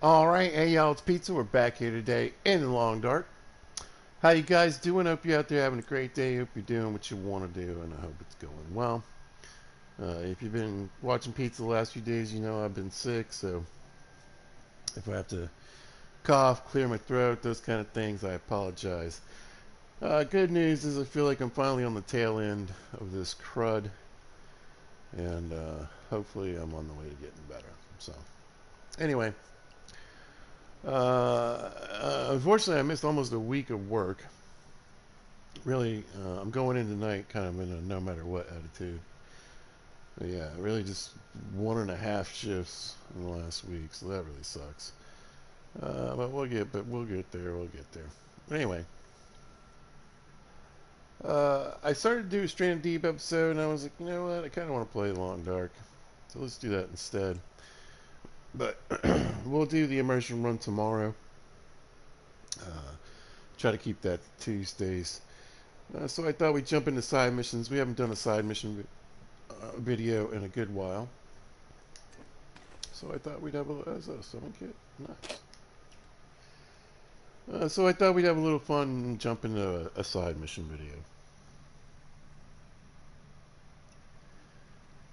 Alright, hey y'all, it's Pizza. We're back here today in the long dark. How you guys doing? Hope you're out there having a great day. Hope you're doing what you want to do, and I hope it's going well. If you've been watching Pizza the last few days, you know I've been sick, so if I have to cough, clear my throat, those kind of things, I apologize. Good news is I feel like I'm finally on the tail end of this crud, and hopefully I'm on the way to getting better. So, anyway. Unfortunately, I missed almost a week of work. Really, I'm going in tonight kind of in a no matter what attitude. But yeah, really just 1.5 shifts in the last week, so that really sucks. But we'll get there. We'll get there. Anyway, I started to do a Stranded Deep episode, and I was like, you know what? I kind of want to play Long Dark, so let's do that instead. But we'll do the immersion run tomorrow. Uh, Try to keep that Tuesdays. So I thought we'd jump into side missions. We haven't done a side mission video in a good while. So I thought we'd have a summon kit. Nice. So I thought we'd have a little fun and jump into a side mission video.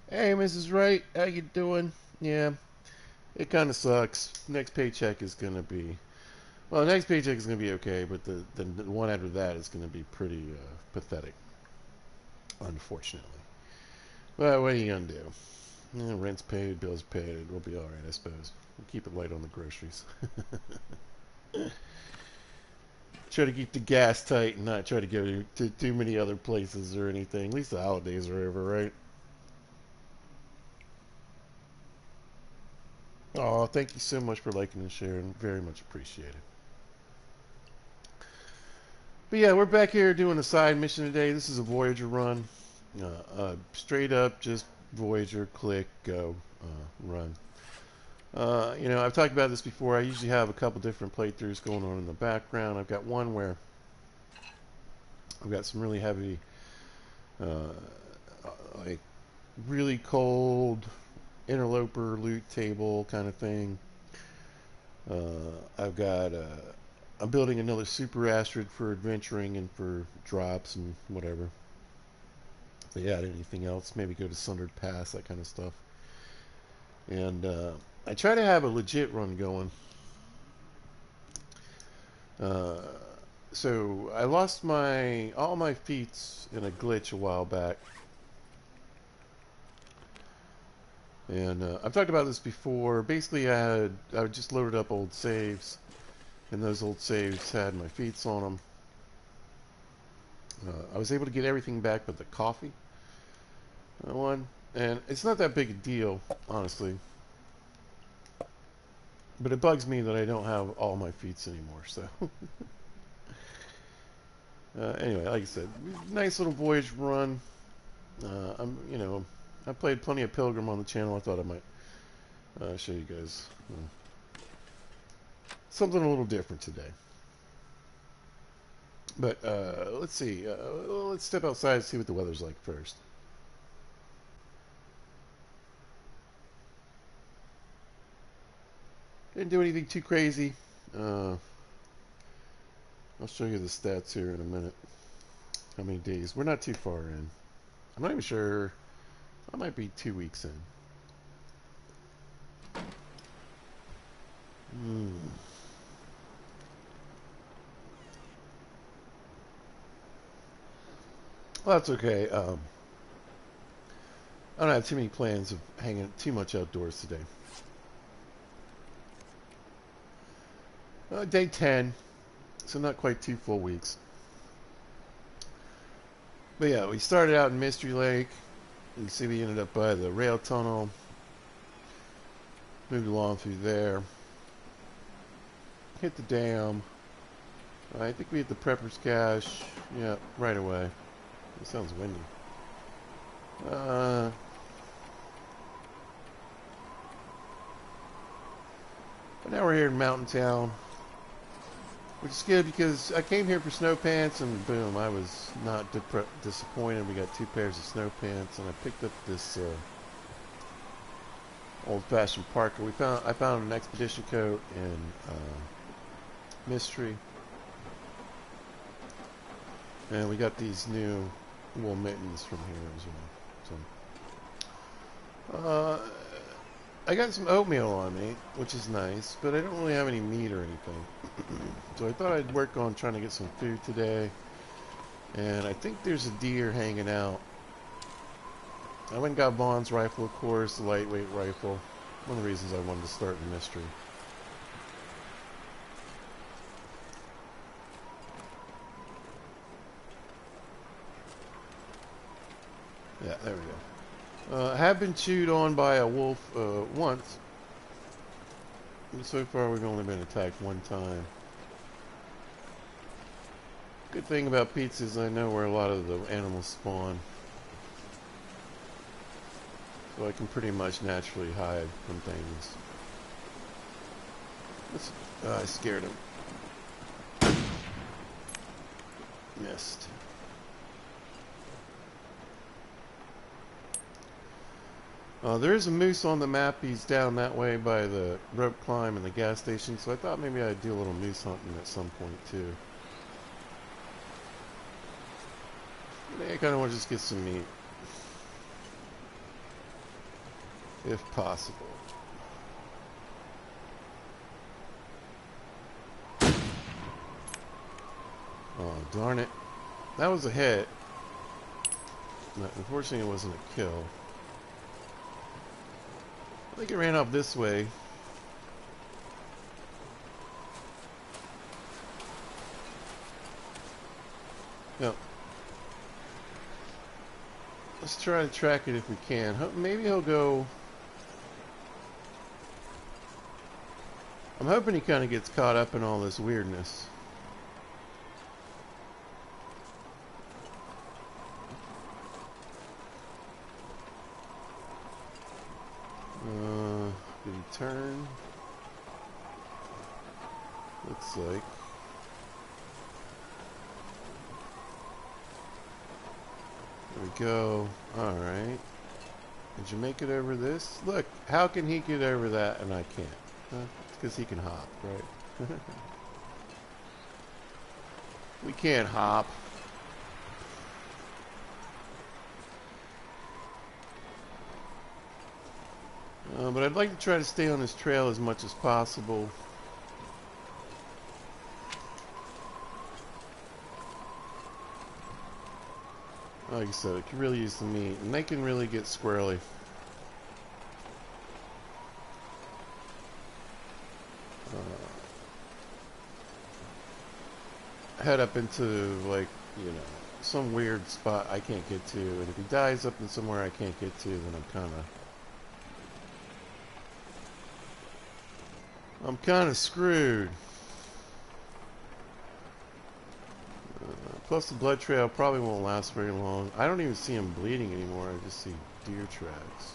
Hey, Mrs. Wright, how you doing? Yeah, it kind of sucks. Next paycheck is gonna be next paycheck is gonna be okay, but the one after that is gonna be pretty pathetic, unfortunately. Well, what are you gonna do? Rent's paid, bills paid. We'll be all right, I suppose. We'll keep it light on the groceries. Try to keep the gas tight and not try to go to too many other places or anything. At least the holidays are over, right? Oh, thank you so much for liking and sharing. Very much appreciated. But yeah, we're back here doing a side mission today. This is a Voyager run. Straight up, just Voyager, click, go, run. I've talked about this before. I usually have a couple different playthroughs going on in the background. I've got one where I've got some really heavy, uh, like really cold interloper loot table kind of thing. I've got I'm building another super asteroid for adventuring and for drops and whatever. If they add anything else, maybe go to Sundered Pass, that kind of stuff. And I try to have a legit run going. Uh, so I lost all my feats in a glitch a while back. And I've talked about this before. Basically, I just loaded up old saves, and those old saves had my feats on them. I was able to get everything back but the coffee one, and it's not that big a deal, honestly. But it bugs me that I don't have all my feats anymore. So anyway, like I said, nice little voyage run. I played plenty of Pilgrim on the channel. I thought I might show you guys something a little different today. But let's see. Let's step outside and see what the weather's like first. Didn't do anything too crazy. I'll show you the stats here in a minute. How many days? We're not too far in. I'm not even sure. I might be 2 weeks in. Well, that's okay. I don't have too many plans of hanging too much outdoors today. Day 10, so not quite 2 full weeks. But yeah, we started out in Mystery Lake. You can see we ended up by the rail tunnel. Moved along through there. Hit the dam. I think we hit the Prepper's Cache. Yeah, right away. It sounds windy. But now we're here in Mountain Town, which is good because I came here for snow pants and boom, I was not disappointed. We got 2 pairs of snow pants and I picked up this old-fashioned Parker. I found an expedition coat and mystery, and we got these new wool mittens from here as well. So, I got some oatmeal on me, which is nice, but I don't really have any meat or anything. So I thought I'd work on trying to get some food today, and I think there's a deer hanging out. I went and got Vaughn's rifle, of course, the lightweight rifle. One of the reasons I wanted to start the mystery. Yeah, there we go. I have been chewed on by a wolf once. So far we've only been attacked one time. Good thing about pizza is I know where a lot of the animals spawn. So I can pretty much naturally hide from things. I scared him. Missed. There is a moose on the map. He's down that way by the rope climb and the gas station, so I thought maybe I'd do a little moose hunting at some point too. I kind of want to just get some meat, if possible. Oh, darn it. That was a hit. But unfortunately, it wasn't a kill. I think it ran up this way. Yep. Let's try to track it if we can. Maybe he'll go... I'm hoping he kind of gets caught up in all this weirdness. Did he turn? Looks like. There we go. Alright. Did you make it over this? Look, how can he get over that and I can't? It's because he can hop, right? We can't hop. But I'd like to try to stay on this trail as much as possible. Like I said, I could really use the meat, and they can really get squirrely. Head up into, like, you know, some weird spot I can't get to, and if he dies up in somewhere I can't get to, then I'm kind of screwed. Plus the blood trail probably won't last very long. I don't even see him bleeding anymore. I just see deer tracks.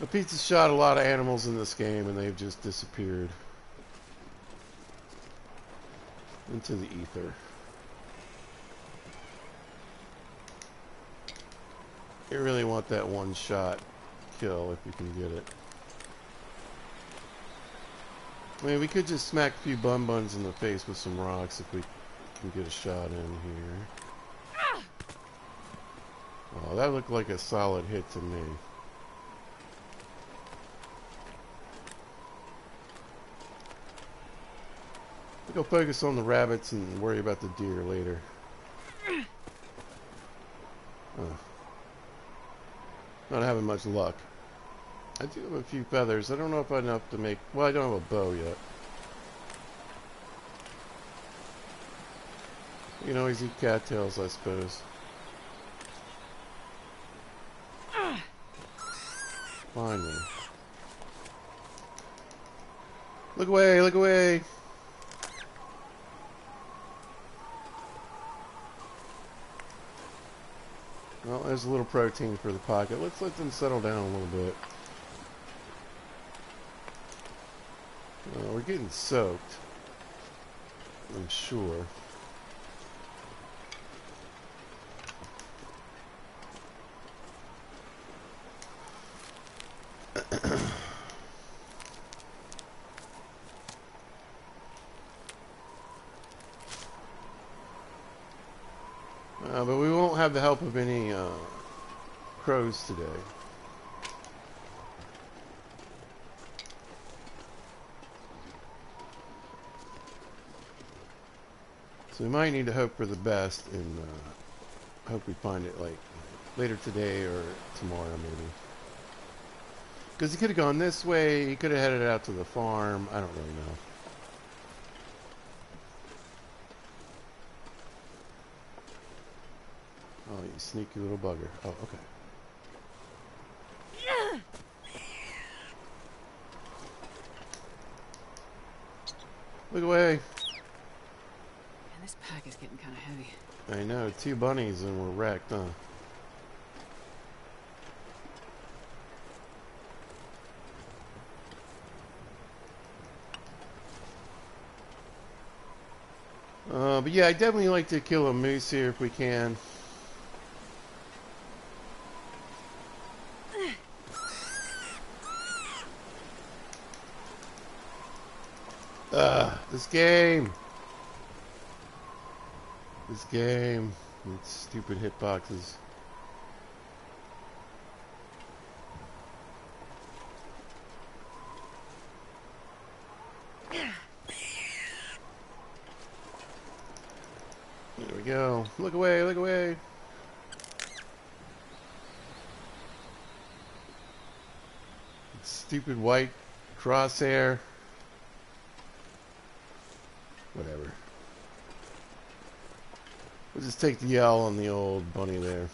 The pizza shot a lot of animals in this game and they've just disappeared into the ether. You really want that one shot kill if you can get it. I mean, we could just smack a few bum buns in the face with some rocks if we can get a shot in here. Oh, that looked like a solid hit to me. I think I'll focus on the rabbits and worry about the deer later. Not having much luck. I do have a few feathers. I don't know if I have enough to make... Well, I don't have a bow yet. You can always eat cattails, I suppose. Finally. Look away, look away! Well, there's a little protein for the pocket. Let's let them settle down a little bit. We're getting soaked, I'm sure. But we won't have the help of any crows today. So we might need to hope for the best and hope we find it like later today or tomorrow maybe. Because he could have gone this way, he could have headed out to the farm, I don't really know. Oh, you sneaky little bugger. Oh, okay. Look away. Man, this pack is getting kind of heavy. I know, 2 bunnies and we're wrecked, huh? But yeah, I definitely like to kill a moose here if we can. This game. This game. With stupid hitboxes. There we go. Look away, look away. Stupid white crosshair. Whatever. We'll just take the L on the old bunny there.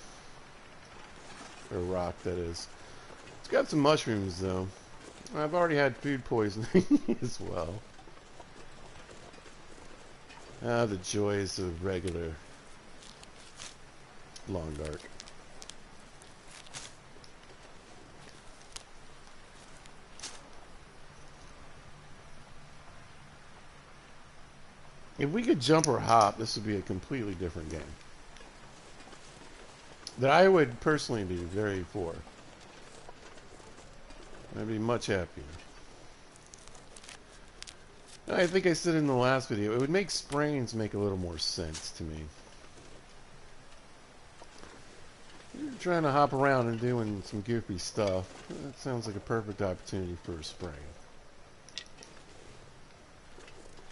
Or rock, that is. Let's grab some mushrooms, though. I've already had food poisoning as well. Ah, the joys of regular long dark. If we could jump or hop, this would be a completely different game. That I would personally be very for. I'd be much happier. I think I said in the last video, it would make sprains make a little more sense to me. You're trying to hop around and doing some goofy stuff. That sounds like a perfect opportunity for a sprain.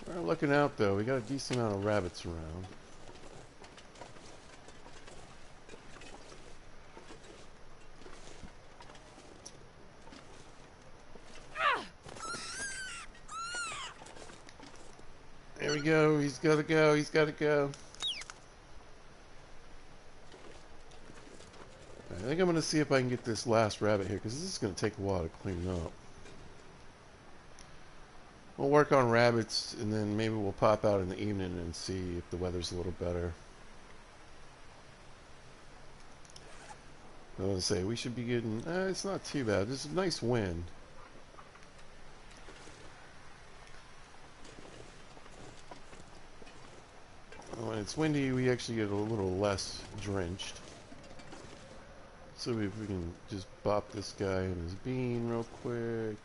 We're looking out though, we got a decent amount of rabbits around. There we go, he's gotta go, he's gotta go. I think I'm gonna see if I can get this last rabbit here, because this is gonna take a while to clean up. We'll work on rabbits, and then maybe we'll pop out in the evening and see if the weather's a little better. I was gonna say, we should be getting, it's not too bad, there's a nice wind. When it's windy, we actually get a little less drenched. So if we can just bop this guy in his bean real quick.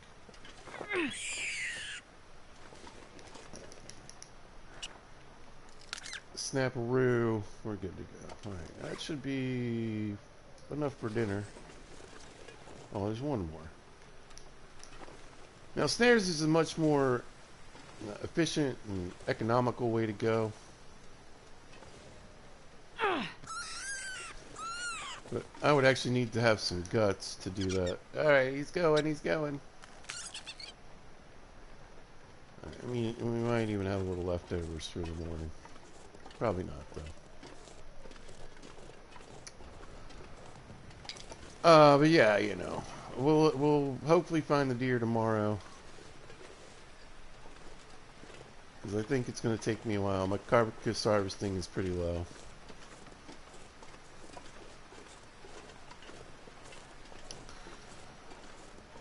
Snapperoo, we're good to go. Alright, that should be enough for dinner. Oh, there's one more. Now, snares is a much more efficient and economical way to go. But I would actually need to have some guts to do that. Alright, he's going, he's going. I mean, we might even have a little leftovers for the morning. Probably not, though. But yeah, you know, we'll hopefully find the deer tomorrow. Because I think it's going to take me a while. My carcass harvesting is pretty low.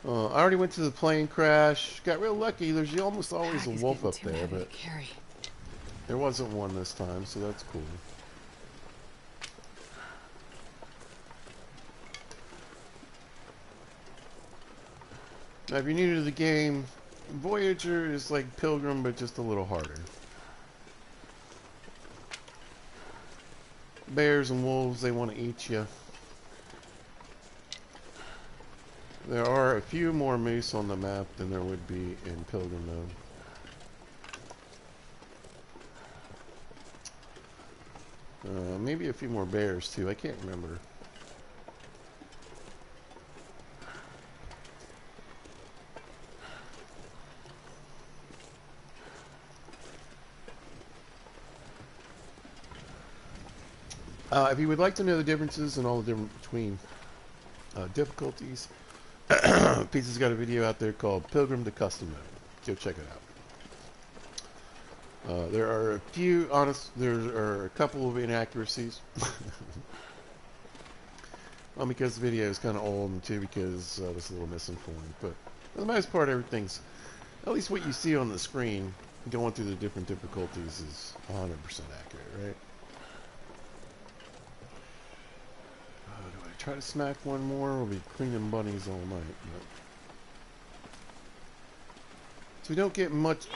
I already went to the plane crash. Got real lucky. There's almost always a wolf up there, but there wasn't one this time, so that's cool. Now, if you're new to the game, Voyager is like Pilgrim, but just a little harder. bears and wolves, they want to eat you. There are a few more moose on the map than there would be in Pilgrim, though. Maybe a few more bears, too. I can't remember. If you would like to know the differences and all the difference between difficulties, Pizza's got a video out there called Pilgrim to Custom Mode. Go check it out. There are there are a couple of inaccuracies. One, because the video is kind of old, and two, because I was a little misinformed. But for the most part, everything's, at least what you see on the screen, going through the different difficulties is 100% accurate, right? Do I try to smack one more? We'll be cleaning bunnies all night. But... So we don't get much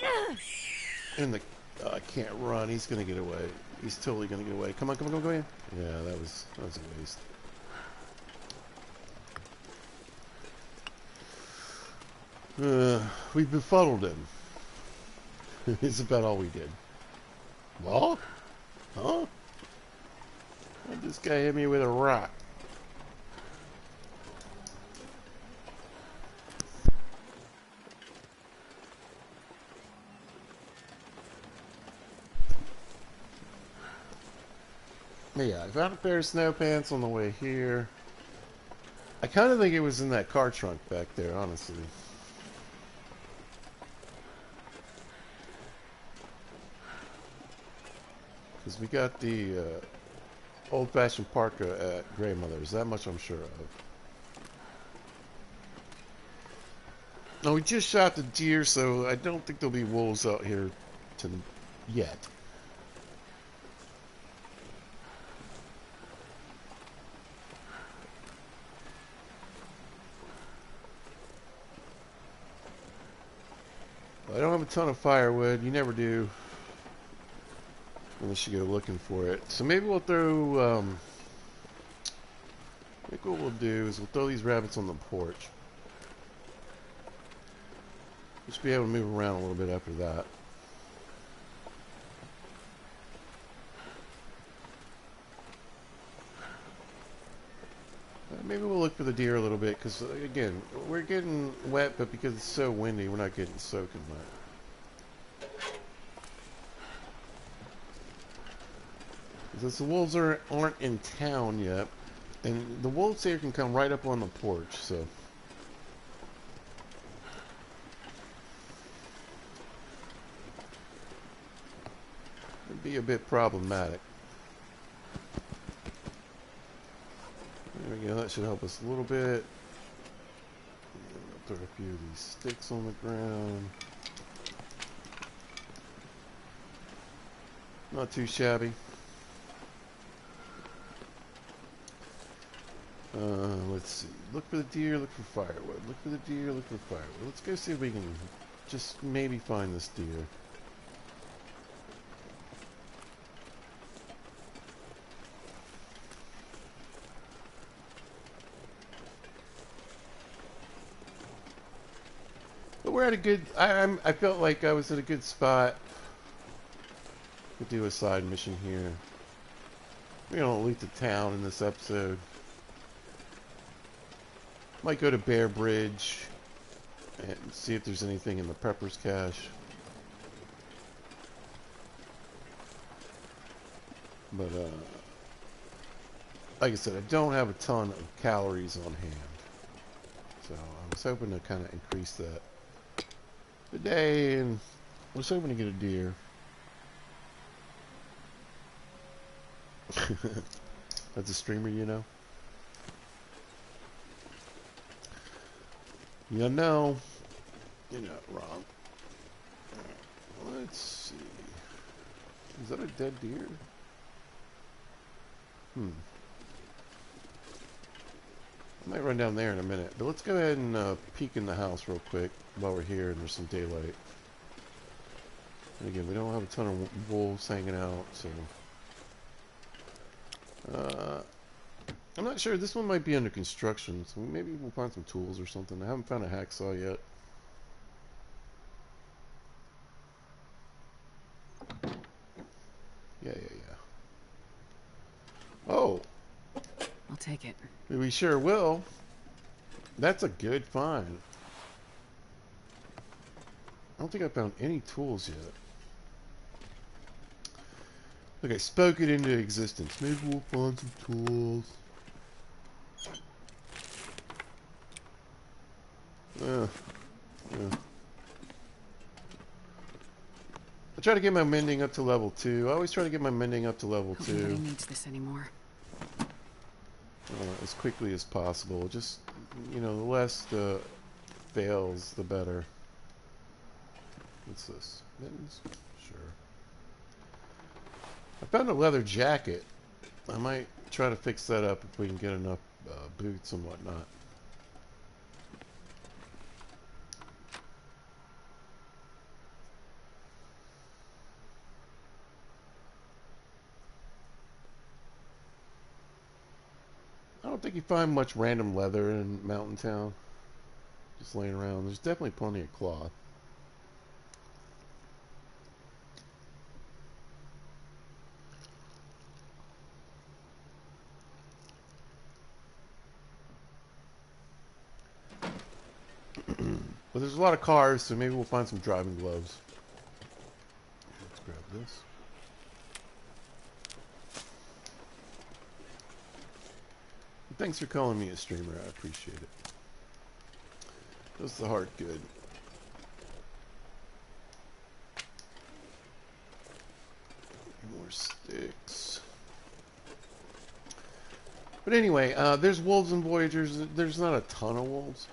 in the... I can't run. He's going to get away. He's totally going to get away. Come on, come on, go in. Yeah, that was a waste. We befuddled him. It's about all we did. What? Huh? This guy hit me with a rock. Yeah, I found a pair of snow pants on the way here. I kind of think it was in that car trunk back there, honestly. Because we got the old-fashioned parka at Grandmother's. That much I'm sure of. Now, we just shot the deer, so I don't think there'll be wolves out here yet. I don't have a ton of firewood. You never do. Unless you go looking for it. So maybe we'll throw, I think what we'll do is we'll throw these rabbits on the porch. We should be able to move around a little bit after that. Maybe we'll look for the deer a little bit, because, again, we're getting wet, but because it's so windy, we're not getting soaking wet. Because the wolves aren't in town yet, and the wolves here can come right up on the porch, so... it'd be a bit problematic. There we go, that should help us a little bit. Throw a few of these sticks on the ground. Not too shabby. Let's see. Look for the deer, look for firewood. Look for the deer, look for firewood. Let's go see if we can just maybe find this deer. But we're at a good... I felt like I was at a good spot to do a side mission here. We're going to leave the town in this episode. Might go to Bear Bridge and see if there's anything in the Prepper's Cache. But, like I said, I don't have a ton of calories on hand. So I was hoping to kind of increase that today, and I was hoping to get a deer. That's a streamer, you know? You know, you're not wrong. Let's see. Is that a dead deer? I might run down there in a minute, but let's go ahead and peek in the house real quick while we're here and there's some daylight. And again, we don't have a ton of wolves hanging out, so... Uh, I'm not sure. This one might be under construction, so maybe we'll find some tools or something. I haven't found a hacksaw yet. Yeah. Oh, I'll take it. we sure will. That's a good find. I don't think I found any tools yet. Okay, spoke it into existence. Maybe we'll find some tools. Yeah. I try to get my mending up to level 2. I always try to get my mending up to level Hope 2 nobody needs this anymore. as quickly as possible. Just, you know, the less fails, the better. What's this? Mittens? Sure. I found a leather jacket. I might try to fix that up if we can get enough boots and whatnot. I don't think you find much random leather in Mountain Town. Just laying around. There's definitely plenty of cloth. But there's a lot of cars, so maybe we'll find some driving gloves. Let's grab this. Thanks for calling me a streamer. I appreciate it. Does the heart good. More sticks. But anyway, there's wolves and Voyagers. There's not a ton of wolves.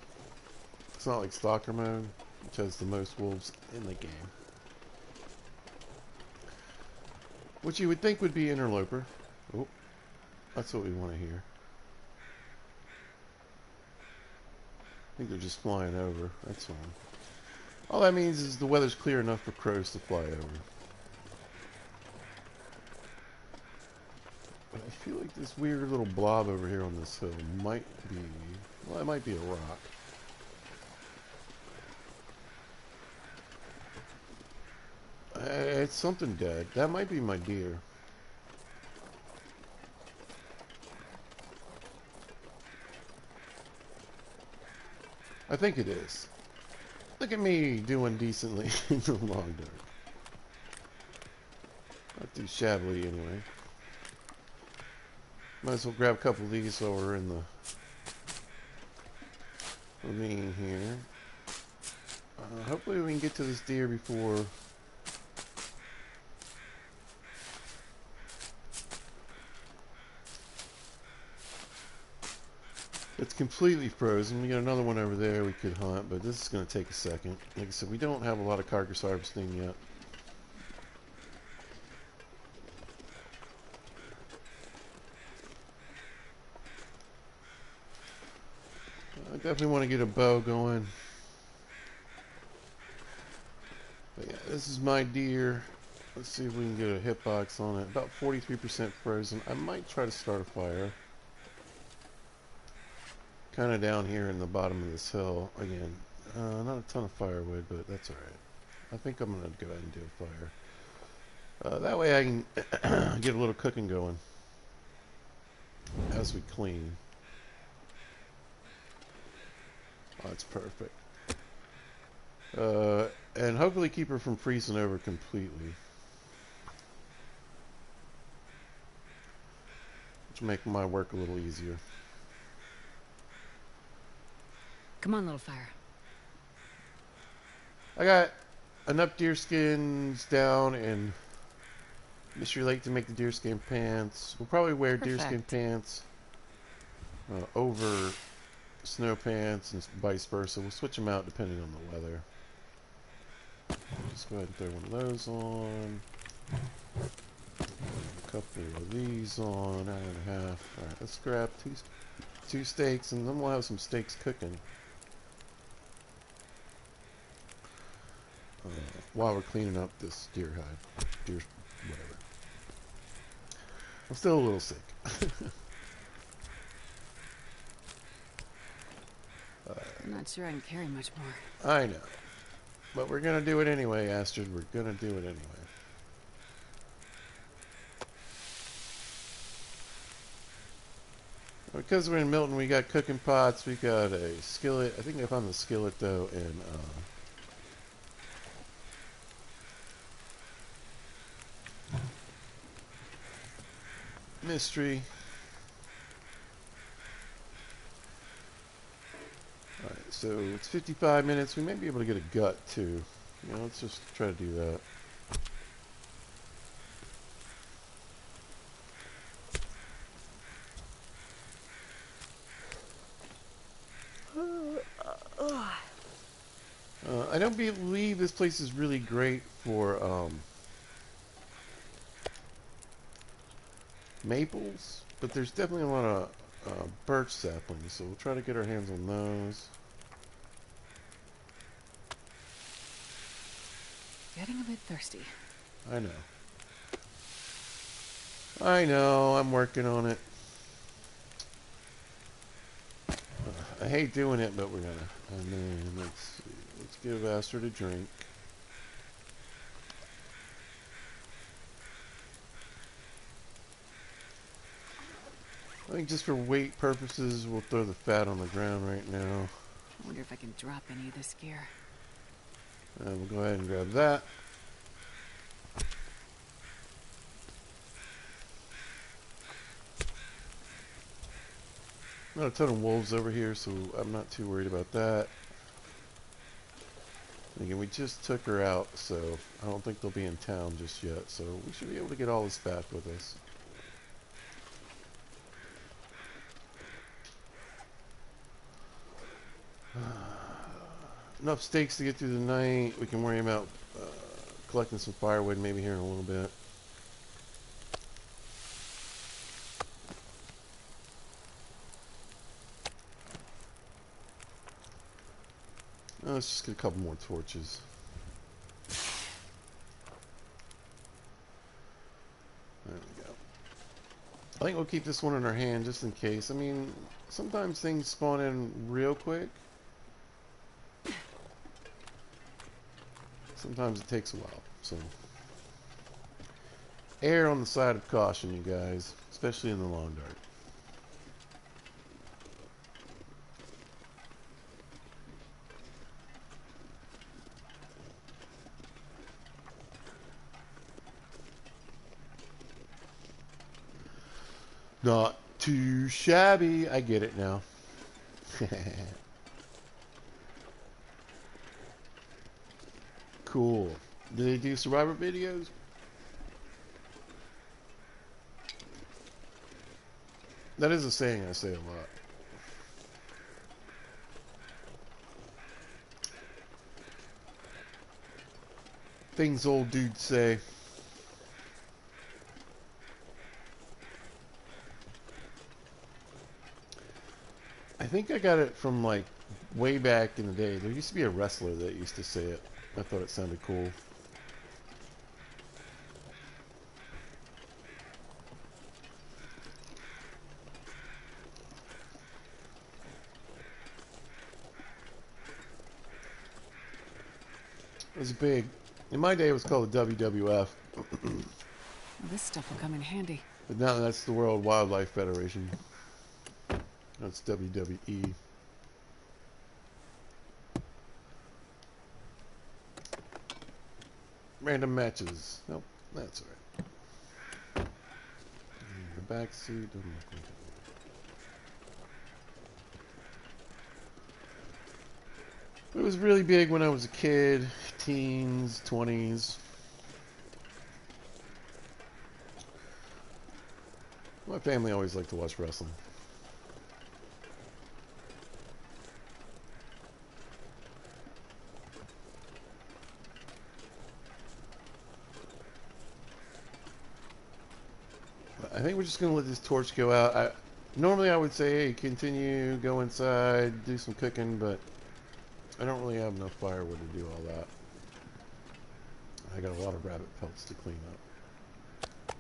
It's not like Stalker mode, which has the most wolves in the game. Which you would think would be Interloper. Oh, that's what we want to hear. I think they're just flying over. That's fine. All that means is the weather's clear enough for crows to fly over. But I feel like this weird little blob over here on this hill might be... Well, it might be a rock. It's something dead. That might be my deer. I think it is. Look at me doing decently in the long dark. Not too shabbily anyway. Might as well grab a couple of these while we're in the ravine here. Hopefully we can get to this deer before... It's completely frozen. We got another one over there we could hunt, but this is going to take a second. Like I said, we don't have a lot of carcass harvesting yet. I definitely want to get a bow going. But yeah, this is my deer. Let's see if we can get a hitbox on it. About 43% frozen. I might try to start a fire. Kind of down here in the bottom of this hill. Again, not a ton of firewood, but that's alright. I think I'm going to go ahead and do a fire. That way I can get a little cooking going as we clean. Oh, that's perfect. And hopefully keep her from freezing over completely. Which will make my work a little easier. Come on, little fire. I got enough deer skins down in Mystery Lake to make the deerskin pants. We'll probably wear deerskin pants over snow pants and vice versa. We'll switch them out depending on the weather. Just go ahead and throw one of those on. A couple of these on. Hour and a half. Alright, let's grab two steaks and then we'll have some steaks cooking. While we're cleaning up this deer hide. Deer, whatever. I'm still a little sick. I'm not sure I can carry much more. I know. But we're going to do it anyway, Astrid. We're going to do it anyway. Because we're in Milton, we got cooking pots. We got a skillet. I think I found the skillet, though, in... Mystery. Alright, so it's 55 minutes. We may be able to get a gut, too. You know, let's just try to do that. I don't believe this place is really great for maples, but there's definitely a lot of birch saplings, so we'll try to get our hands on those. Getting a bit thirsty. I know. I know, I'm working on it. I hate doing it, but we're gonna. And then let's see. Let's give Astrid a drink. I think just for weight purposes, we'll throw the fat on the ground right now. I wonder if I can drop any of this gear. And we'll go ahead and grab that. Not a ton of wolves over here, so I'm not too worried about that. Again, we just took her out, so I don't think they'll be in town just yet. So we should be able to get all this back with us. Enough steaks to get through the night. We can worry about collecting some firewood maybe here in a little bit. Let's just get a couple more torches. There we go. I think we'll keep this one in our hand just in case. I mean, sometimes things spawn in real quick. Sometimes it takes a while. So, err on the side of caution, you guys, especially in the long dark. Not too shabby. I get it now. Cool. Do they do Survivor videos? That is a saying I say a lot. Things old dudes say. I think I got it from like way back in the day. There used to be a wrestler that used to say it. I thought it sounded cool. It was big. In my day, it was called the WWF. Well, this stuff will come in handy. But now that's the World Wildlife Federation. That's WWE. Random matches. Nope, that's alright. The back seat doesn't look like it. It was really big when I was a kid, teens, 20s. My family always liked to watch wrestling. I think we're just going to let this torch go out. Normally I would say, hey, continue, go inside, do some cooking, but I don't really have enough firewood to do all that. I got a lot of rabbit pelts to clean up.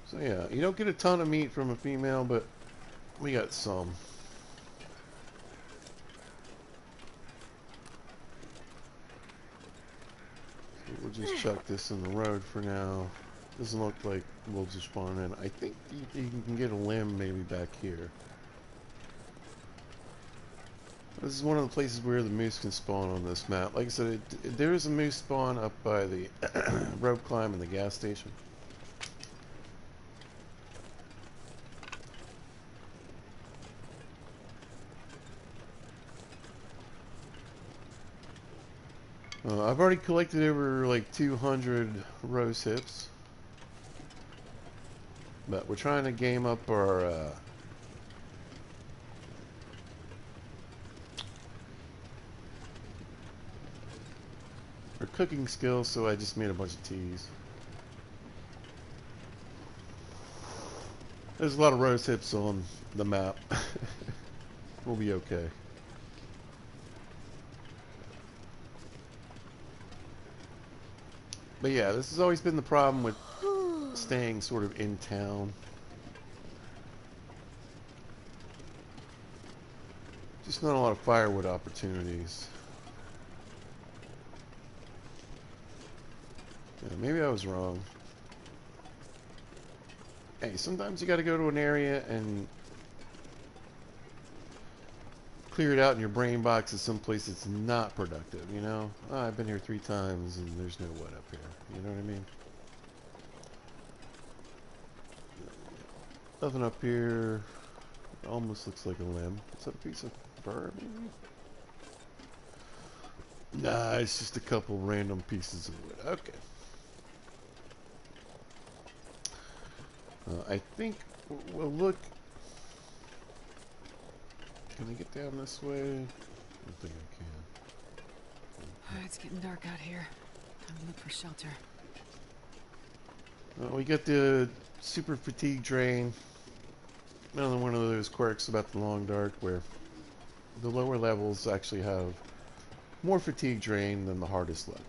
So yeah, you don't get a ton of meat from a female, but we got some. So we'll just chuck this in the road for now. Doesn't look like we'll just spawn in. I think you can get a limb maybe back here. This is one of the places where the moose can spawn on this map. Like I said, there is a moose spawn up by the rope climb and the gas station. I've already collected over like 200 rose hips. But we're trying to game up our cooking skills, so I just made a bunch of teas. There's a lot of rose hips on the map. We'll be okay. But yeah, this has always been the problem with staying sort of in town. Just not a lot of firewood opportunities. Yeah, maybe I was wrong. Hey, sometimes you gotta go to an area and clear it out in your brain box as someplace that's not productive, you know? Oh, I've been here 3 times and there's no wood up here. You know what I mean? Nothing up here. Almost looks like a limb. Is that a piece of fur, maybe? Nah, it's just a couple random pieces of wood. Okay. I think we'll look. Can I get down this way? I don't think I can. It's getting dark out here. Time to look for shelter. We got the super fatigue drain. Another one of those quirks about the long dark where the lower levels actually have more fatigue drain than the hardest level.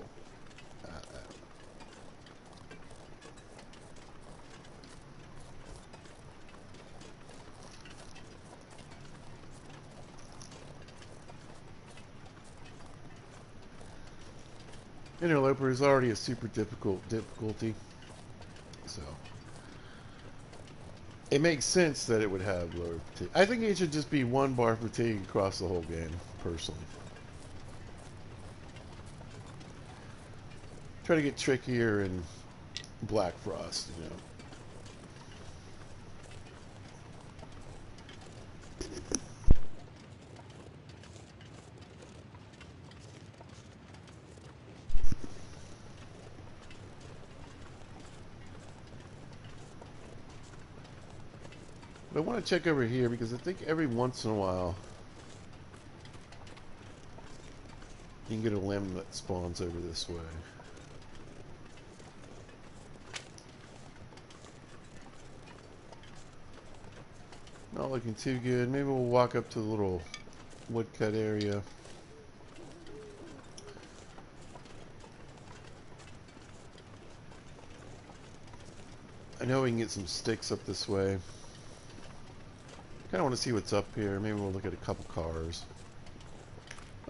Interloper is already a super difficulty, so it makes sense that it would have lower fatigue. I think it should just be 1 bar fatigue across the whole game, personally. Try to get trickier in Black Frost, you know. But I want to check over here because I think every once in a while you can get a limb that spawns over this way. Not looking too good. Maybe we'll walk up to the little woodcut area. I know we can get some sticks up this way. Kind of want to see what's up here. Maybe we'll look at a couple cars.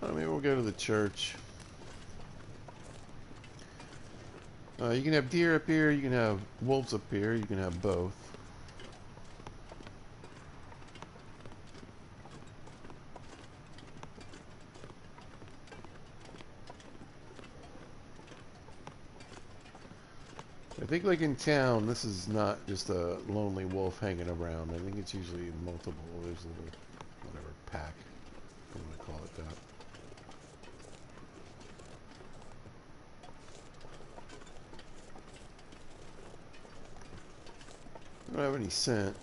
Maybe we'll go to the church. You can have deer up here. You can have wolves up here. You can have both. I think like in town, this is not just a lonely wolf hanging around. I think it's usually multiple. There's a little, whatever, pack. I'm going to call it that. I don't have any scent.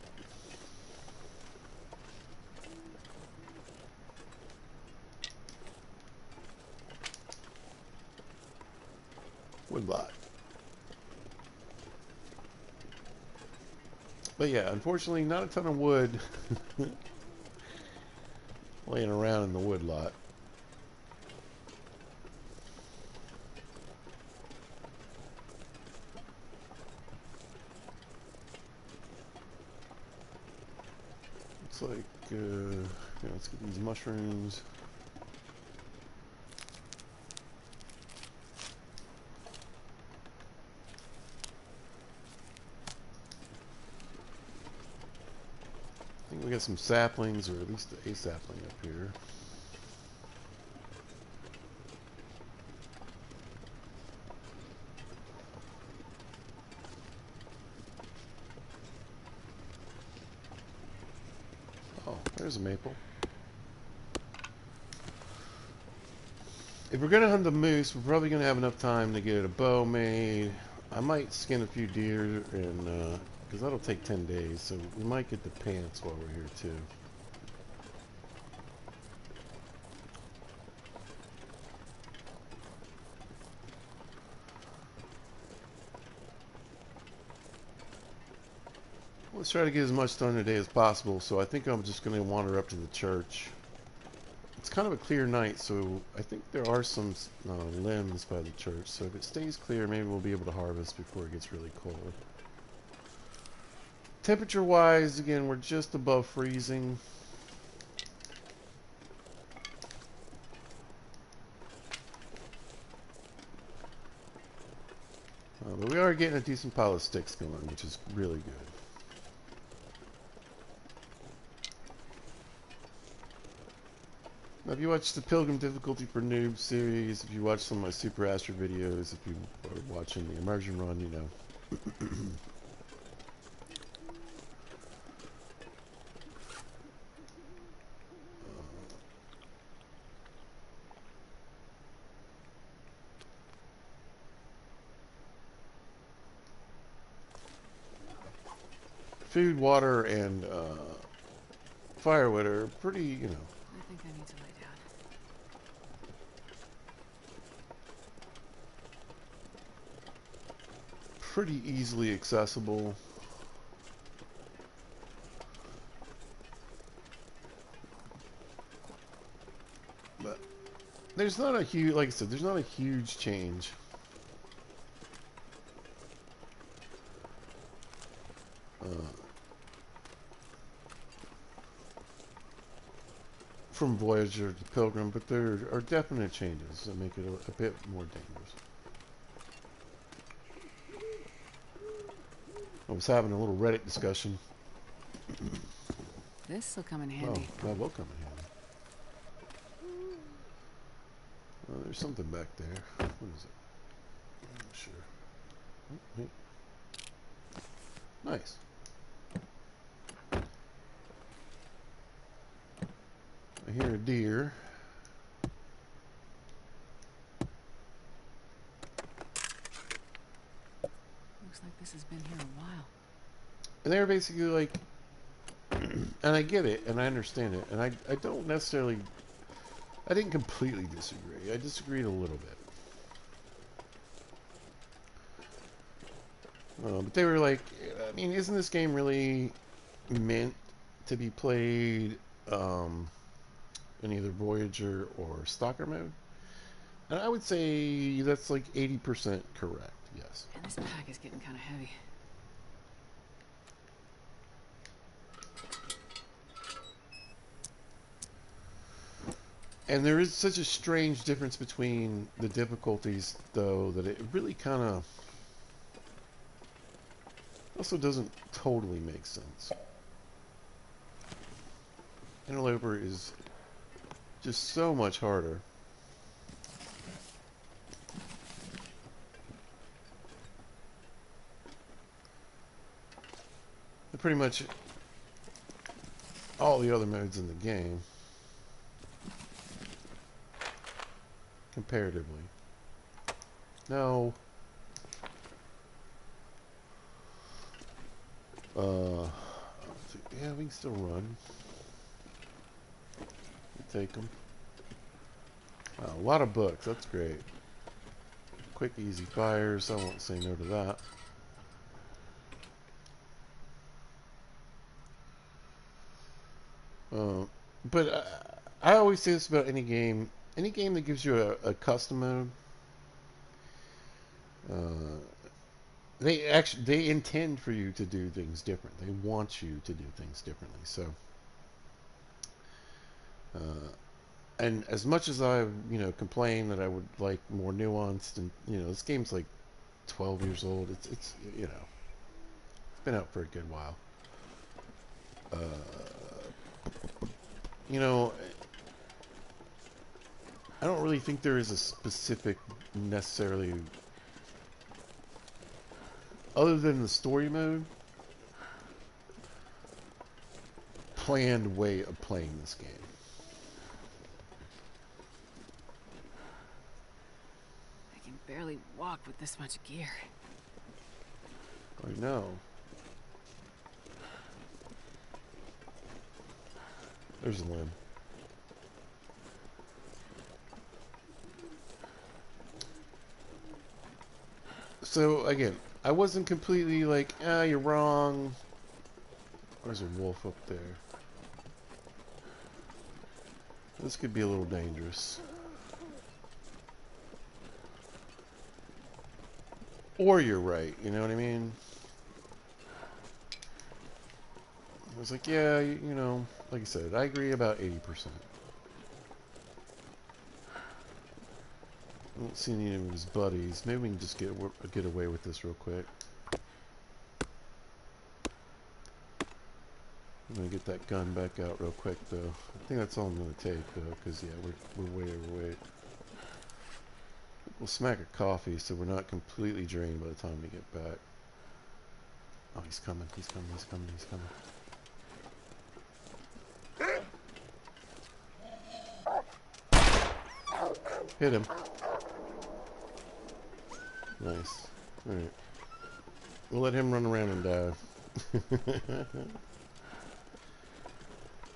Woodlot. But yeah, unfortunately, not a ton of wood laying around in the woodlot. Looks like, yeah, let's get these mushrooms. I think we got some saplings, or at least a sapling up here. Oh, there's a maple. If we're going to hunt the moose, we're probably going to have enough time to get a bow made. I might skin a few deer, and because that'll take 10 days, so we might get the pants while we're here too. Let's try to get as much done today as possible, so I think I'm just going to wander up to the church. It's kind of a clear night, so I think there are some limbs by the church, so if it stays clear, maybe we'll be able to harvest before it gets really cold. Temperature-wise, again, we're just above freezing. But we are getting a decent pile of sticks going, which is really good. Now, if you watch the Pilgrim Difficulty for Noob series, if you watch some of my Super Astro videos, if you are watching the Immersion Run, you know. Food, water, and firewood are pretty, you know. I think I need to lay down. Pretty easily accessible. But there's not a huge, like I said, there's not a huge change. From Voyager to Pilgrim, but there are definite changes that make it a bit more dangerous. I was having a little Reddit discussion. This'll come in handy. Oh, that will come in handy. There's something back there. What is it? I'm not sure. Oh, hey. Nice. I hear a deer. Looks like this has been here a while. And they're basically like, and I get it, and I understand it, and I don't necessarily, I didn't completely disagree. I disagreed a little bit. But they were like, I mean, isn't this game really meant to be played in either Voyager or Stalker mode? And I would say that's like 80% correct, yes. And this pack is getting kind of heavy. And there is such a strange difference between the difficulties, though, that it really kind of also doesn't totally make sense. Interloper is just so much harder. They're pretty much all the other modes in the game, comparatively. No. Yeah, we can still run. We'll take them. Wow, a lot of books. That's great. Quick, easy fires. I won't say no to that. But I always say this about any game. Any game that gives you a custom mode, they intend for you to do things different. They want you to do things differently. So And as much as I, complain that I would like more nuanced, and this game's like 12 years old. It's it's been out for a good while. Uh, you know, I don't really think there is a specific necessarily, other than the story mode, planned way of playing this game. I can barely walk with this much gear. I know. There's a limb. So, again, I wasn't completely like, you're wrong. There's a wolf up there. This could be a little dangerous. Or you're right, you know what I mean? I was like, yeah, like I said, I agree about 80%. I don't see any of his buddies. Maybe we can just get away with this real quick. I'm gonna get that gun back out real quick, though. I think that's all I'm gonna take, though, because yeah, we're way overweight. We'll smack a coffee so we're not completely drained by the time we get back. Oh, he's coming! He's coming! He's coming! He's coming! Hit him. Nice. Alright. We'll let him run around and die.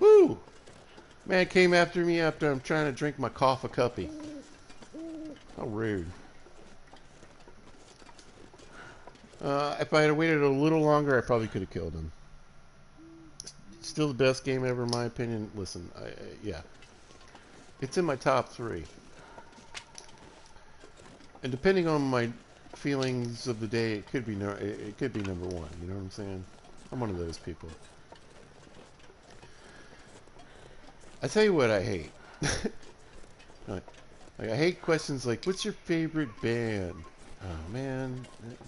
Woo! Man came after me after I'm trying to drink my coffee cuppy. How rude. If I had waited a little longer, I probably could have killed him. Still the best game ever, in my opinion. Listen, yeah. It's in my top 3. And depending on my feelings of the day, it could be number 1. You know what I'm saying? I'm one of those people. I tell you what I hate. Like, I hate questions like, "What's your favorite band?" Oh man, it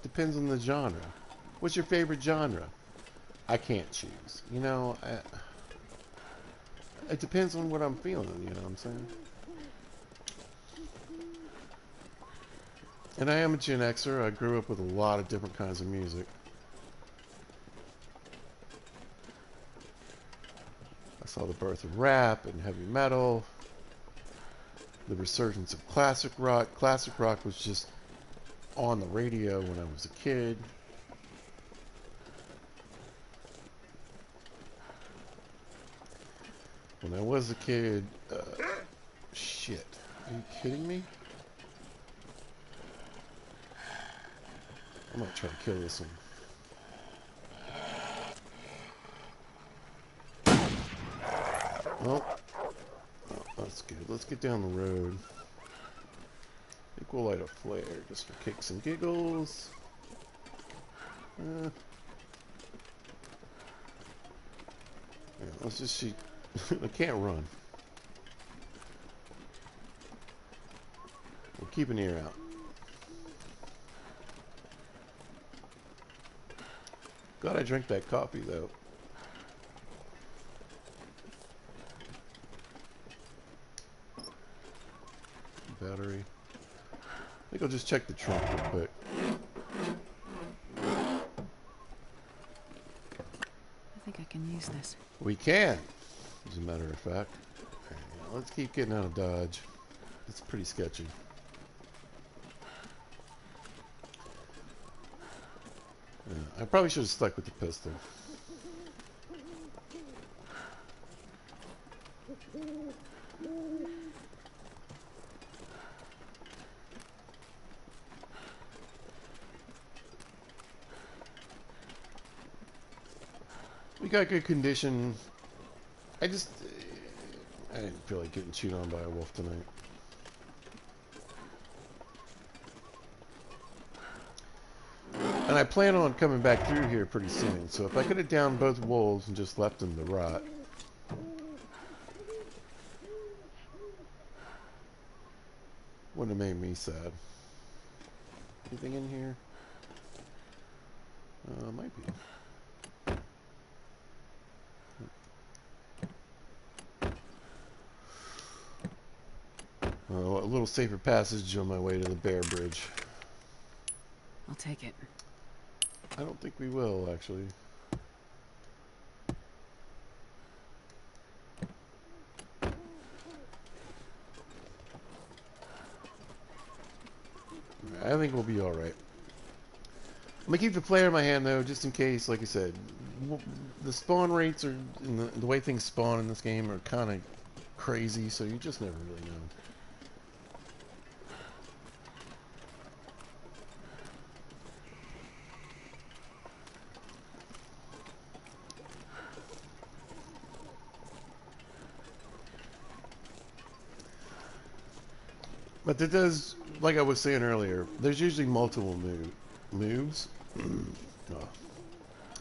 depends on the genre. What's your favorite genre? I can't choose. It depends on what I'm feeling. You know what I'm saying? And I am a Gen Xer. I grew up with a lot of different kinds of music. I saw the birth of rap and heavy metal, the resurgence of classic rock. Classic rock was just on the radio when I was a kid. When I was a kid, shit. Are you kidding me? I'm gonna try to kill this one. Well, oh, that's good. Let's get down the road. I think we'll light a flare just for kicks and giggles. Yeah, let's just see. I can't run. We'll keep an ear out. Glad I drank that coffee, though. Battery. I think I'll just check the trunk real quick. I think I can use this. We can, as a matter of fact. Right, let's keep getting out of Dodge. It's pretty sketchy. I probably should have stuck with the pistol. We got good condition. I didn't feel like getting chewed on by a wolf tonight. And I plan on coming back through here pretty soon, so if I could have downed both wolves and just left them to rot. made me sad. Anything in here? Might be. A little safer passage on my way to the Bear Bridge. I'll take it. I don't think we will, actually. I think we'll be alright. I'm going to keep the player in my hand, though, just in case, like I said. The spawn rates are, and the way things spawn in this game are kind of crazy, so you just never really know. But there does, like I was saying earlier, there's usually multiple moves. Oh,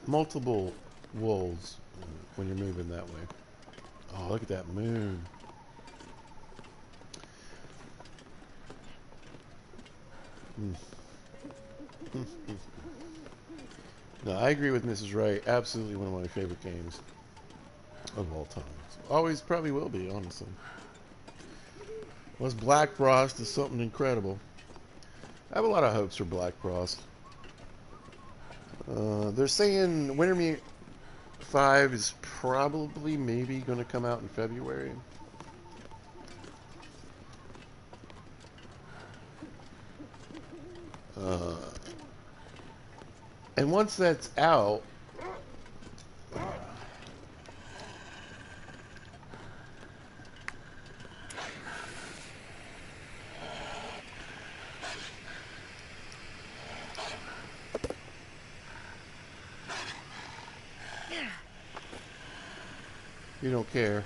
multiple wolves when you're moving that way. Oh, look at that moon. No, I agree with Mrs. Wright. Absolutely one of my favorite games of all time. Always probably will be, honestly. Plus, Black Frost is something incredible. I have a lot of hopes for Black Frost. They're saying Wintermute 5 is probably maybe going to come out in February. And once that's out, you don't care.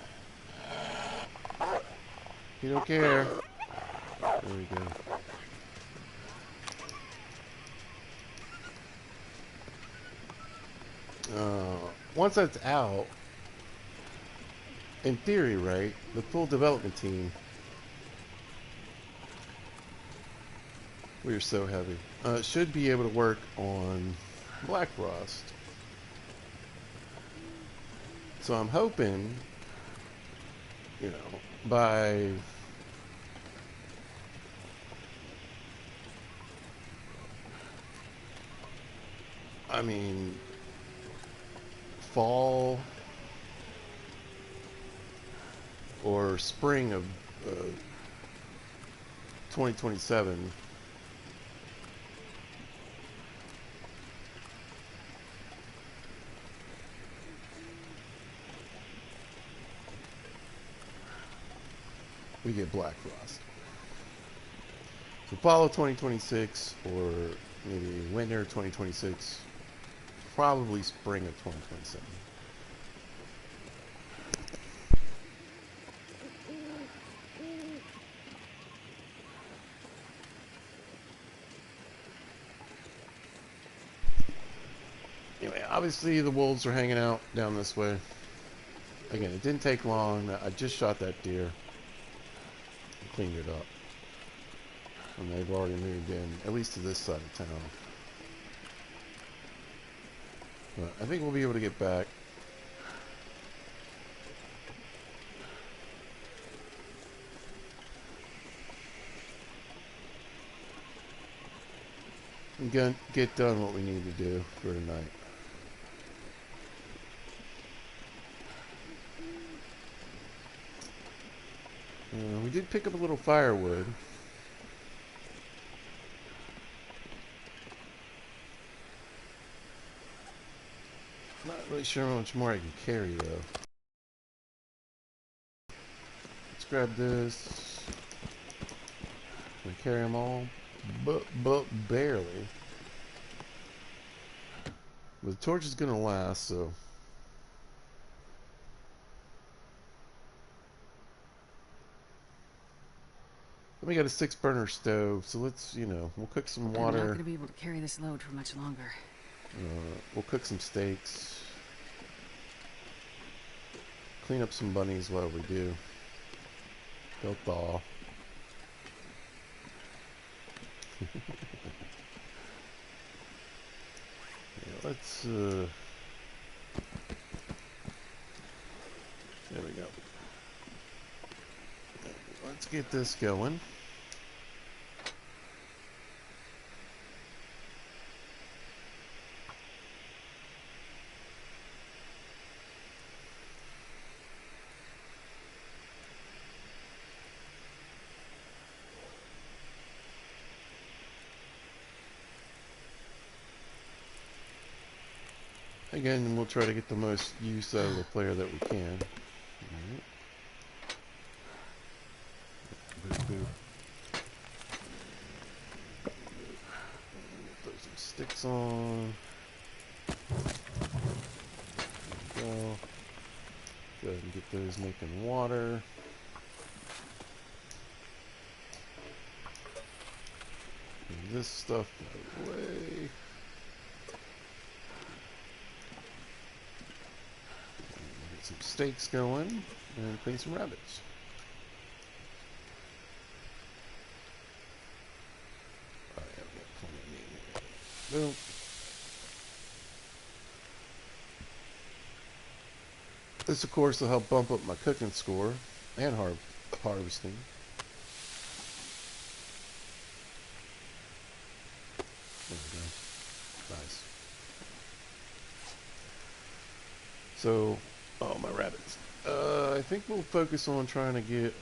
You don't care. There we go. Once that's out, in theory, right, the full development team, we are so heavy, should be able to work on Black Frost. So I'm hoping, you know, by fall or spring of 2027, we get Black Frost. So fall of 2026 or maybe winter 2026, probably spring of 2027. Anyway, obviously the wolves are hanging out down this way. Again, it didn't take long. I just shot that deer and cleaned it up. And they've already moved in, at least to this side of town. But I think we'll be able to get back. And get done what we need to do for tonight. We did pick up a little firewood. Not really sure how much more I can carry though. Let's grab this. Can I carry them all? But barely. The torch is gonna last, so. We got a 6-burner stove, so let's, we'll cook some water. I'm not gonna be able to carry this load for much longer. We'll cook some steaks. Clean up some bunnies while we do. They'll thaw. Yeah, let's, there we go. Let's get this going. Again, we'll try to get the most use out of the player that we can. Alright. Boop, boop. Throw some sticks on. There we go. Go ahead and get those making water. And this stuff out of the way. Get some steaks going and clean some rabbits. Oh yeah, we got plenty of meat here. Boom. This, of course, will help bump up my cooking score and harvesting. There we go. Nice. So, oh, my rabbits. I think we'll focus on trying to get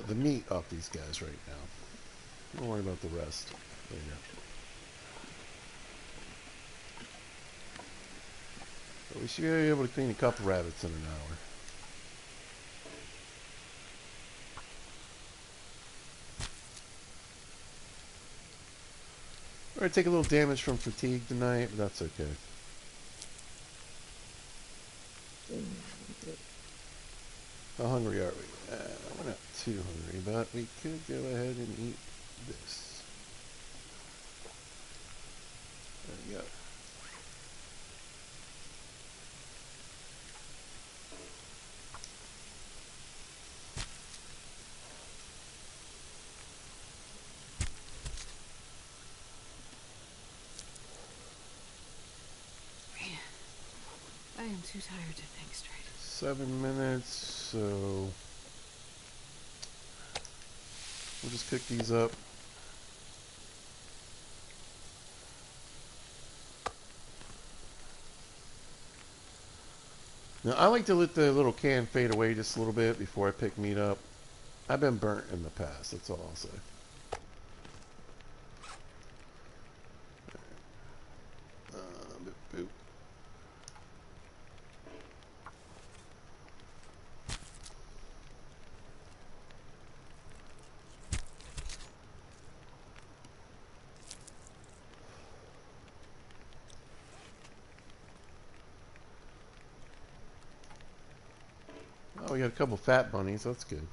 the meat off these guys right now. Don't worry about the rest. There you go. But we should be able to clean a couple rabbits in an hour. We're going to take a little damage from fatigue tonight, but that's okay. How hungry are we? We're not too hungry, but we could go ahead and eat this. There we go. I am too tired to think straight. 7 minutes, so we'll just cook these up. Now, I like to let the little can fade away just a little bit before I pick meat up. I've been burnt in the past, that's all I'll say. Boop, boop. Oh, we got a couple fat bunnies, that's good.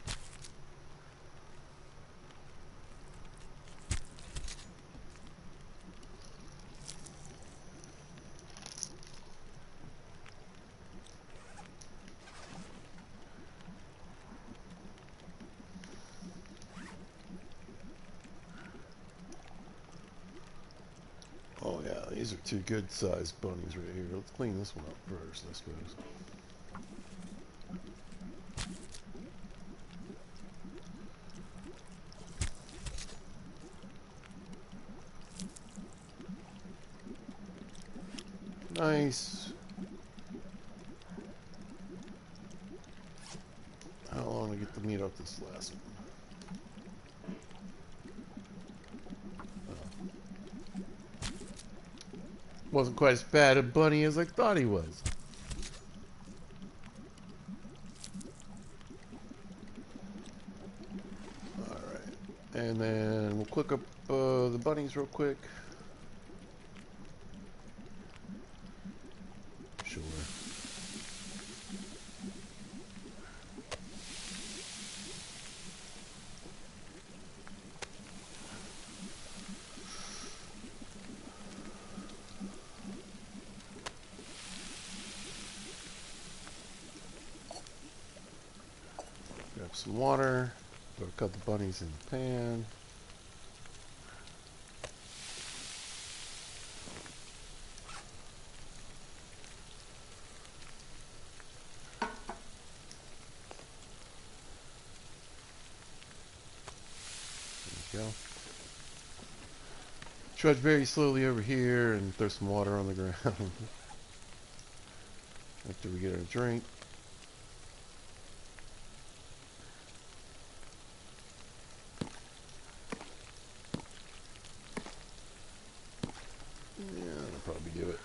Oh yeah, these are two good sized bunnies right here. Let's clean this one up first, I suppose. Nice. How long to get the meat off this last one? Wasn't quite as bad a bunny as I thought he was. Alright. And then we'll cook up the bunnies real quick. Sure. some water. Put a couple bunnies in the pan. There we go. Trudge very slowly over here and throw some water on the ground after we get our drink. Yeah, that'll probably do it.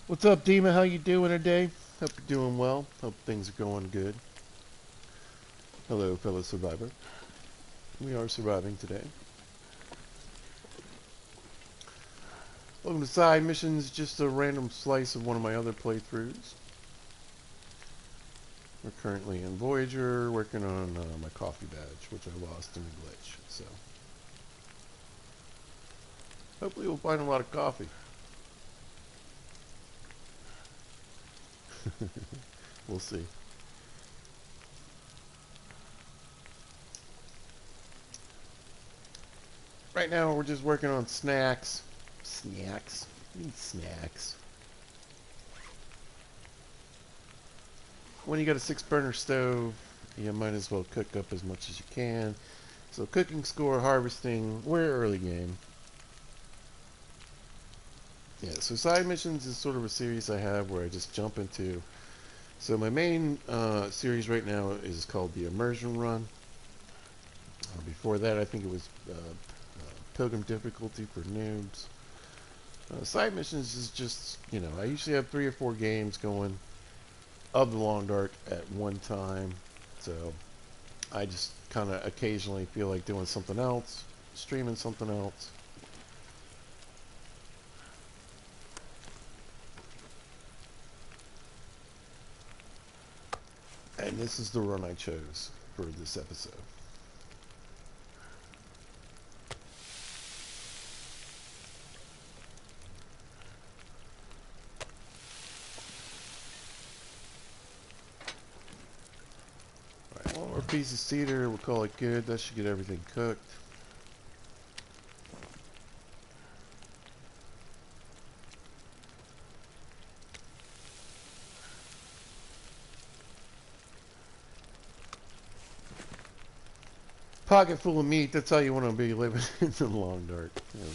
What's up, Dima? How you doing today? Hope you're doing well. Hope things are going good. Hello, fellow survivor. We are surviving today. Welcome to Side Missions, just a random slice of one of my other playthroughs. We're currently in Voyager, working on my coffee badge, which I lost in a glitch. So, hopefully we'll find a lot of coffee. We'll see. Right now we're just working on snacks. Snacks? We need snacks. When you got a 6-burner stove, you might as well cook up as much as you can. So cooking, score, harvesting, we're early game. Yeah, so Side Missions is sort of a series I have where I just jump into. So my main series right now is called the Immersion Run. Before that, I think it was Pilgrim Difficulty for noobs. Side Missions is just, you know, I usually have 3 or 4 games going of the Long Dark at one time. So I just kind of occasionally feel like doing something else, streaming something else. And this is the run I chose for this episode. Alright, one more piece of cedar, we'll call it good. That should get everything cooked. Pocket full of meat, that's how you want to be living in the Long Dark. There we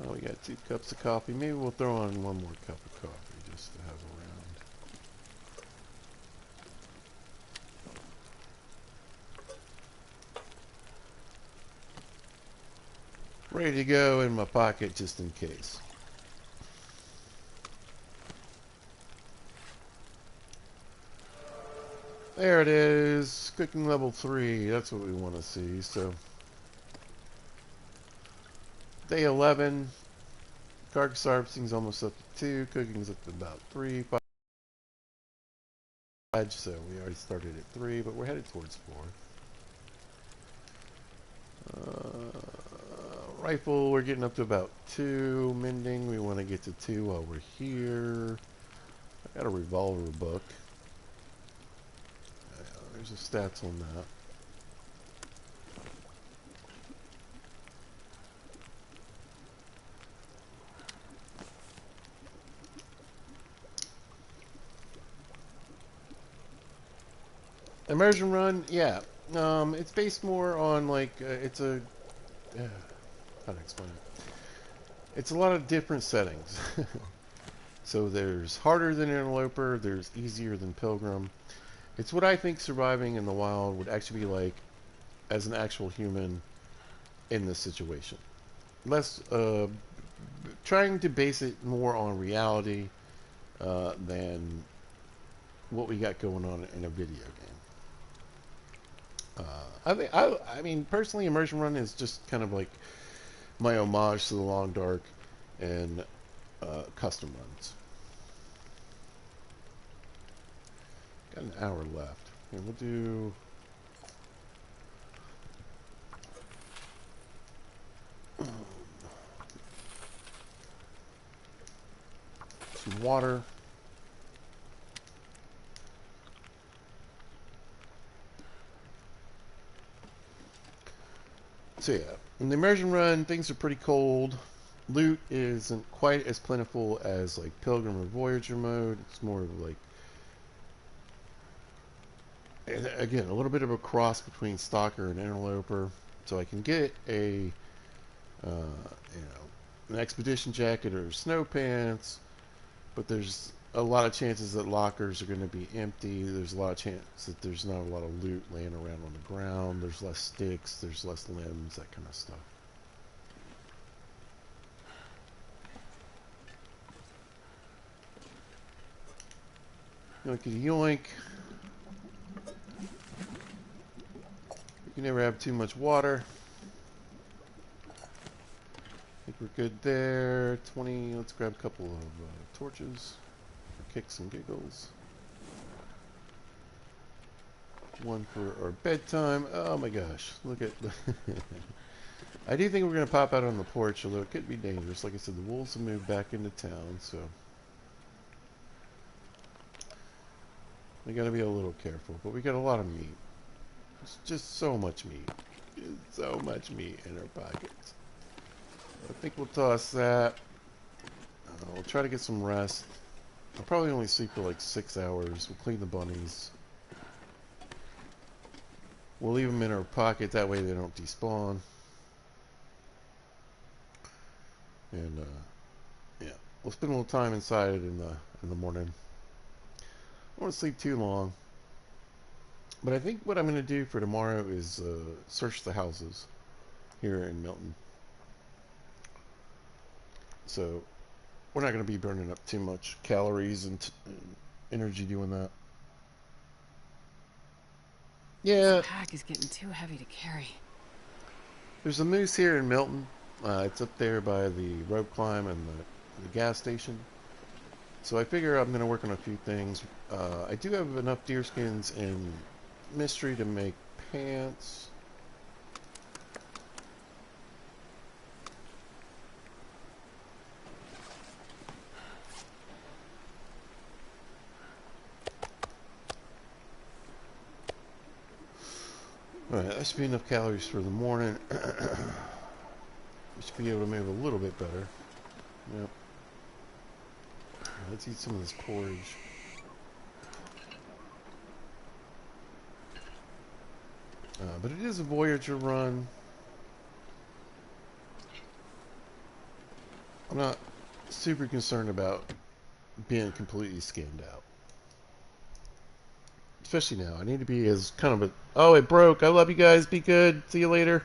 go. Oh, we got 2 cups of coffee. Maybe we'll throw on 1 more cup of coffee just to have around. Ready to go in my pocket just in case. There it is. Cooking level 3. That's what we want to see. So, day 11. Carcass harvesting's almost up to 2. Cooking's up to about 3. 5. So we already started at 3, but we're headed towards 4. Rifle, we're getting up to about 2. Mending, we want to get to 2 while we're here. I got a revolver book. There's the stats on that. Immersion Run, yeah. It's based more on like it's a how to explain it. It's a lot of different settings. So there's harder than Interloper, there's easier than Pilgrim. It's what I think surviving in the wild would actually be like as an actual human in this situation. Less trying to base it more on reality than what we got going on in a video game. I mean, personally, Immersion Run is just kind of like my homage to the Long Dark and custom runs. Got an hour left. Here, we'll do... water. So yeah, in the immersion run, things are pretty cold. Loot isn't quite as plentiful as like Pilgrim or Voyager mode. It's more of like, again, a little bit of a cross between Stalker and Interloper. So I can get a, an expedition jacket or snow pants, but there's a lot of chances that lockers are going to be empty. There's a lot of chance that there's not a lot of loot laying around on the ground. There's less sticks. There's less limbs, that kind of stuff. Yoinkity yoink. You can never have too much water. I think we're good there. 20, let's grab a couple of torches for kicks and giggles. One for our bedtime. Oh my gosh, look at... I do think we're going to pop out on the porch, although it could be dangerous. Like I said, the wolves have moved back into town, so... we got to be a little careful, but we got a lot of meat. It's just so much meat. Just so much meat in our pockets. I think we'll toss that. We'll try to get some rest. I'll probably only sleep for like 6 hours. We'll clean the bunnies. We'll leave them in our pocket, that way they don't despawn. And yeah, we'll spend a little time inside in the morning. I don't want to sleep too long. But I think what I'm going to do for tomorrow is search the houses here in Milton. So we're not going to be burning up too much calories and energy doing that. Yeah. This pack is getting too heavy to carry. There's a moose here in Milton. It's up there by the rope climb and the gas station. So I figure I'm going to work on a few things. I do have enough deer skins and mystery to make pants. Alright, that should be enough calories for the morning. We should be able to move a little bit better. Yep. Let's eat some of this porridge. But it is a Voyager run. I'm not super concerned about being completely skinned out. Especially now. I need to be as kind of a... Oh, it broke. I love you guys. Be good. See you later.